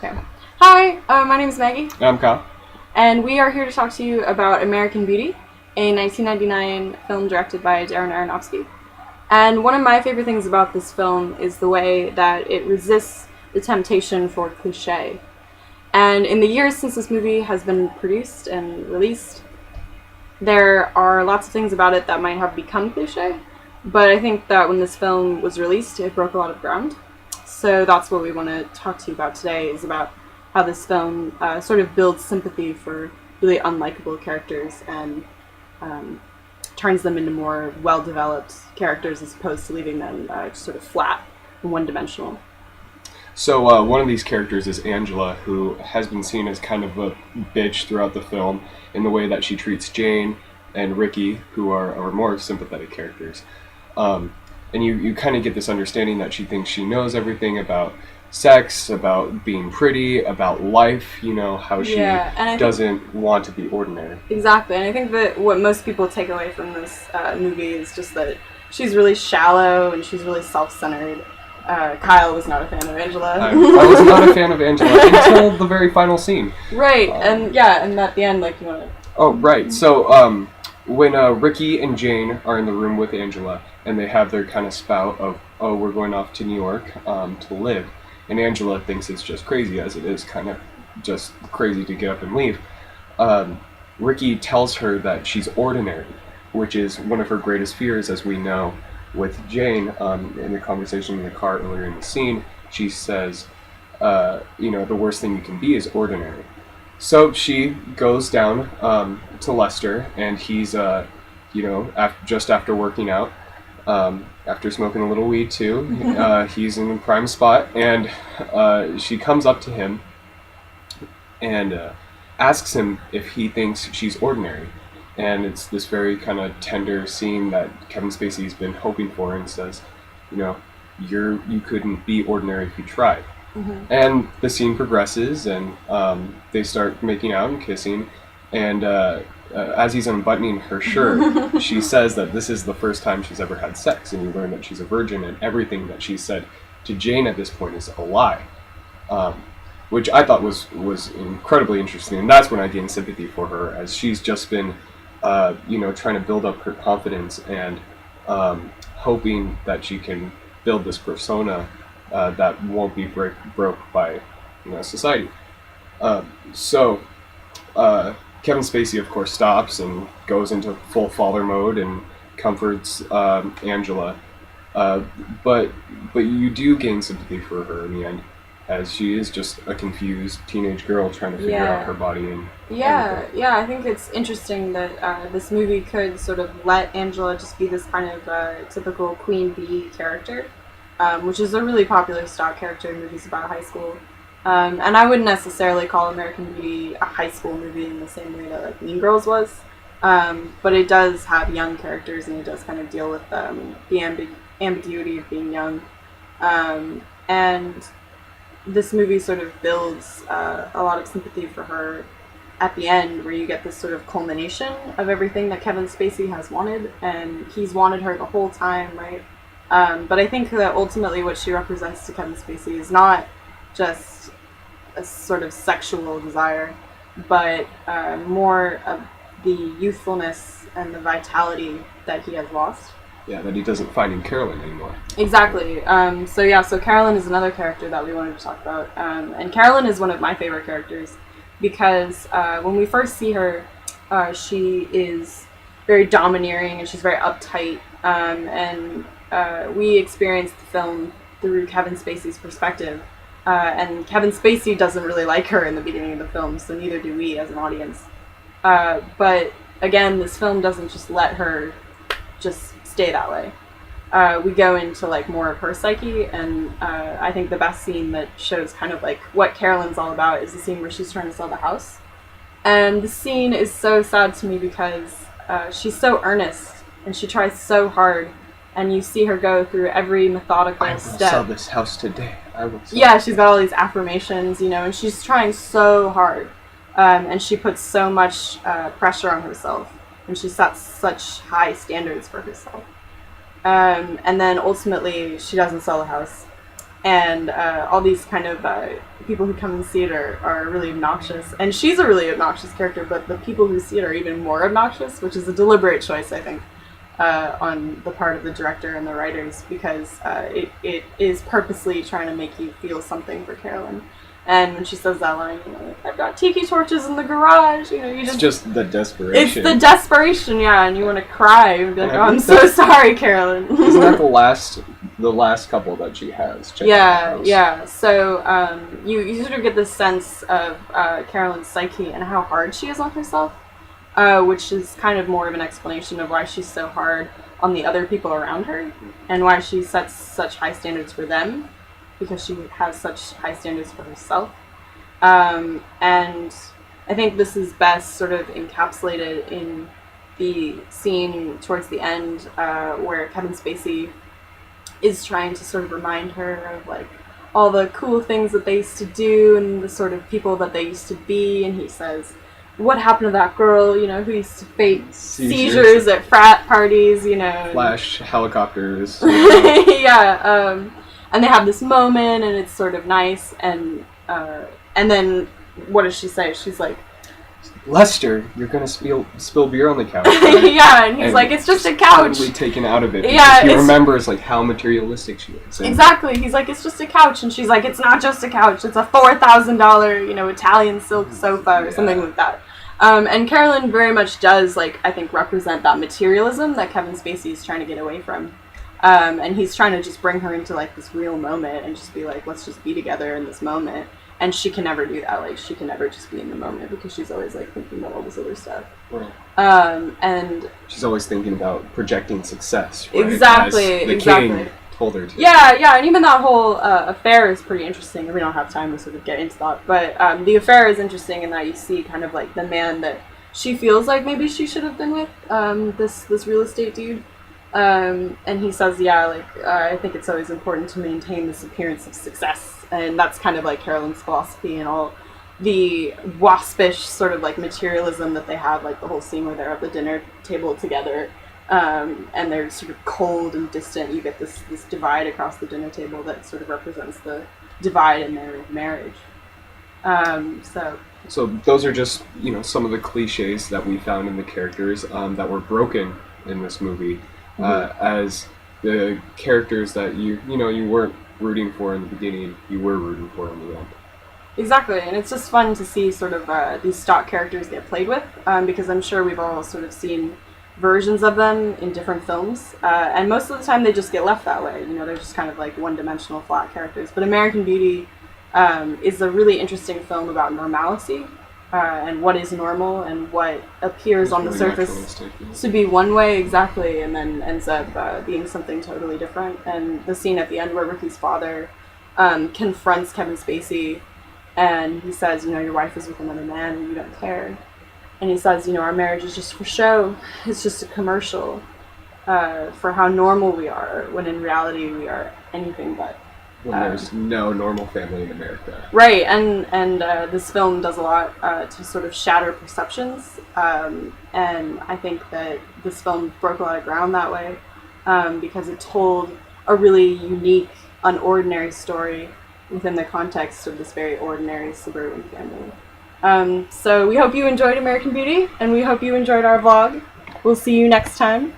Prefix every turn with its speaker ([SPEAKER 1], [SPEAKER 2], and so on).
[SPEAKER 1] Okay. Hi, my name is Maggie,
[SPEAKER 2] I'm Kyle.
[SPEAKER 1] and we are here to talk to you about American Beauty, a 1999 film directed by Darren Aronofsky. And one of my favorite things about this film is the way that it resists the temptation for cliche. And in the years since this movie has been produced and released, there are lots of things about it that might have become cliche, but I think that when this film was released, it broke a lot of ground. So that's what we want to talk to you about today, is about how this film sort of builds sympathy for really unlikable characters and turns them into more well-developed characters as opposed to leaving them just sort of flat and one-dimensional.
[SPEAKER 2] So one of these characters is Angela, who has been seen as kind of a bitch throughout the film in the way that she treats Jane and Ricky, who are more sympathetic characters. And you kind of get this understanding that she thinks she knows everything about sex, about being pretty, about life, how she doesn't want to be ordinary.
[SPEAKER 1] Exactly, and I think that what most people take away from this movie is just that she's really shallow and she's really self-centered. Kyle was not a fan of Angela.
[SPEAKER 2] I was not a fan of Angela until the very final scene.
[SPEAKER 1] Right, and at the end, you want to...
[SPEAKER 2] Oh, right. So, when Ricky and Jane are in the room with Angela, and they have their kind of spout of, oh, we're going off to New York to live, and Angela thinks it's just crazy, as it is kind of just crazy to get up and leave, Ricky tells her that she's ordinary, which is one of her greatest fears, as we know. With Jane, in the conversation in the car earlier in the scene, she says, the worst thing you can be is ordinary. So she goes down to Lester, and he's, just after working out, after smoking a little weed too, he's in the prime spot, and she comes up to him and asks him if he thinks she's ordinary. And it's this very kind of tender scene that Kevin Spacey's been hoping for, and says, you couldn't be ordinary if you tried. Mm-hmm. And the scene progresses, and they start making out and kissing, and as he's unbuttoning her shirt, she says that this is the first time she's ever had sex, and you learn that she's a virgin, and everything that she said to Jane at this point is a lie. Which I thought was incredibly interesting, and that's when I gained sympathy for her, as she's just been trying to build up her confidence and hoping that she can build this persona that won't be broke by society. So Kevin Spacey, of course, stops and goes into full father mode and comforts Angela, but you do gain sympathy for her in the end, as she is just a confused teenage girl trying to figure out her body and everything.
[SPEAKER 1] I think it's interesting that this movie could sort of let Angela just be this kind of typical queen bee character, which is a really popular stock character in movies about high school. And I wouldn't necessarily call American Beauty a high school movie in the same way that Mean Girls was, but it does have young characters, and it does kind of deal with the ambiguity of being young. And this movie sort of builds a lot of sympathy for her at the end, where you get this sort of culmination of everything that Kevin Spacey has wanted, and he's wanted her the whole time, right? But I think that ultimately what she represents to Kevin Spacey is not just a sort of sexual desire, but more of the youthfulness and the vitality that he has lost.
[SPEAKER 2] Yeah, that he doesn't find in Carolyn anymore.
[SPEAKER 1] Exactly. So Carolyn is another character that we wanted to talk about. And Carolyn is one of my favorite characters because when we first see her, she is very domineering and she's very uptight. And we experience the film through Kevin Spacey's perspective. And Kevin Spacey doesn't really like her in the beginning of the film, so neither do we as an audience. But again, this film doesn't just let her just stay that way. We go into more of her psyche, and I think the best scene that shows kind of what Carolyn's all about is the scene where she's trying to sell the house. And the scene is so sad to me because she's so earnest and she tries so hard, and you see her go through every methodical step.
[SPEAKER 2] I will sell this house today. I will sell.
[SPEAKER 1] Yeah, she's got all these affirmations, and she's trying so hard, and she puts so much pressure on herself. And she sets such high standards for herself. And then ultimately, she doesn't sell the house. and all these kind of people who come and see it are really obnoxious. And she's a really obnoxious character, but the people who see it are even more obnoxious, which is a deliberate choice, I think, on the part of the director and the writers, because it is purposely trying to make you feel something for Carolyn. And when she says that line, like, I've got tiki torches in the garage, you
[SPEAKER 2] it's just the desperation.
[SPEAKER 1] It's the desperation, yeah, and you want to cry and be like, oh, I'm so sorry, Carolyn.
[SPEAKER 2] Isn't that the last couple that she has?
[SPEAKER 1] Yeah. So you sort of get this sense of Carolyn's psyche and how hard she is on herself, which is kind of more of an explanation of why she's so hard on the other people around her, and why she sets such high standards for them, because she has such high standards for herself. And I think this is best sort of encapsulated in the scene towards the end where Kevin Spacey is trying to sort of remind her of like all the cool things that they used to do and the sort of people that they used to be, and he says, what happened to that girl, you know, who used to fake seizures at frat parties, you know.
[SPEAKER 2] Flash helicopters.
[SPEAKER 1] Yeah, and they have this moment, and it's sort of nice, and then what does she say? She's like,
[SPEAKER 2] Lester, you're gonna spill beer on the couch.
[SPEAKER 1] Right? Yeah, and he's like, it's just a couch.
[SPEAKER 2] Totally taken out of it.
[SPEAKER 1] Yeah,
[SPEAKER 2] he remembers like how materialistic she is.
[SPEAKER 1] Exactly. He's like, it's just a couch, and she's like, it's not just a couch. It's a $4,000, Italian silk sofa or something like that. And Carolyn very much does, like, I think, represent that materialism that Kevin Spacey is trying to get away from. And he's trying to just bring her into like this real moment and just be like, let's just be together in this moment. And she can never do that. Like, she can never just be in the moment because she's always like thinking about all this other stuff.
[SPEAKER 2] Right.
[SPEAKER 1] And
[SPEAKER 2] she's always thinking about projecting success. Right?
[SPEAKER 1] Exactly.
[SPEAKER 2] As the king told her to.
[SPEAKER 1] Yeah. And even that whole affair is pretty interesting. We don't have time to sort of get into that, but the affair is interesting in that you see kind of like the man that she feels like maybe she should have been with, this real estate dude. And he says, I think it's always important to maintain this appearance of success. And that's kind of like Carolyn's philosophy and all the waspish sort of like materialism that they have, like the whole scene where they're at the dinner table together, and they're sort of cold and distant. You get this divide across the dinner table that sort of represents the divide in their marriage.
[SPEAKER 2] So those are just, some of the cliches that we found in the characters that were broken in this movie. As the characters that you weren't rooting for in the beginning, you were rooting for in the end.
[SPEAKER 1] Exactly, and it's just fun to see sort of these stock characters get played with, because I'm sure we've all sort of seen versions of them in different films, and most of the time they just get left that way. They're just kind of like one-dimensional flat characters. But American Beauty is a really interesting film about normalcy, and what is normal and what appears on the surface to be one way exactly, and then ends up being something totally different. And the scene at the end where Ricky's father confronts Kevin Spacey, and he says, your wife is with another man and you don't care. And he says, our marriage is just for show. It's just a commercial for how normal we are, when in reality we are anything but.
[SPEAKER 2] When there's no normal family in America.
[SPEAKER 1] Right, and this film does a lot to sort of shatter perceptions, and I think that this film broke a lot of ground that way, because it told a really unique, unordinary story within the context of this very ordinary suburban family. So we hope you enjoyed American Beauty, and we hope you enjoyed our vlog. We'll see you next time.